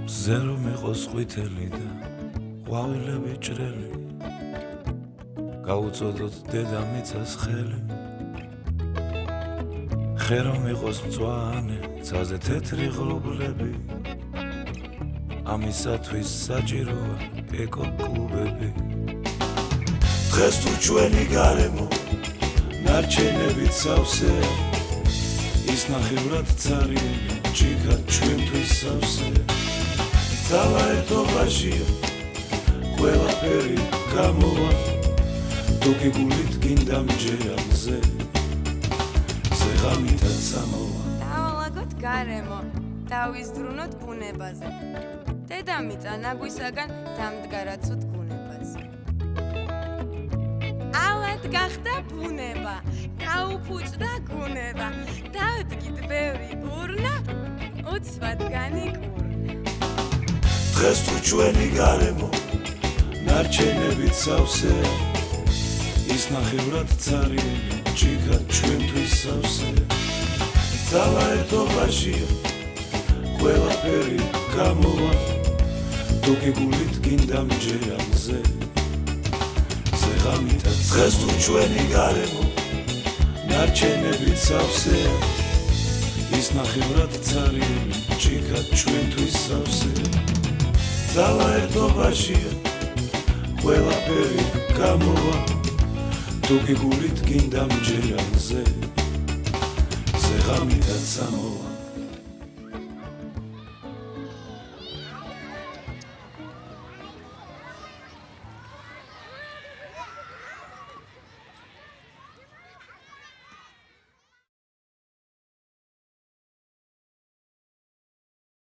ზერო მიყოს ყვითელი და ყვავილები ჭრელი გაუწოდოთ დედამიწას ხელი ხერო მიყოს მწვანე ცაზე თეთრი ღრუბლები ამისათვის საჭიროა ეკო-კლუბები დღეს თუ ჩვენი გარემო ნარჩენებით სავსეა ის ნახევრად ცარიელი ჭიქა ჩვენთვის სავსეა ძალა ერთობაშია ყველაფერი გამოვა თუ გიგულით გინდა მჯერა მზე ზეღამითაც სამოვა დავალაგოთ გარემო დავიზრუნოთ ბუნებაზე დედამიწა ნაგვისაგან დამდგარაცოთ გუნებაზე ალად გახდა ბუნება გაუფუჭდა გუნება დავდგით ბევრი ურნა უცბად განიკურნა დღეს თუ ჩვენი გარემო ნარჩენებით სავსეა ის ნახევრად ცარიელი ჭიქა ჩვენთვის სავსეა ძალა ერთობაშია ყველაფერი გამოვა თუ გიგულით გინდა მჯერა მზე ზეღამითაც დღეს თუ ჩვენი გარემო ნარჩენებით სავსეა ის ნახევრად ცარიელი ჭიქა ჩვენთვის სავსეა ძალა ერთობაშია ყველაფერი გამოვა თუ გიგულით გინდა მჯერა მზე ზეღამითაც სამოვა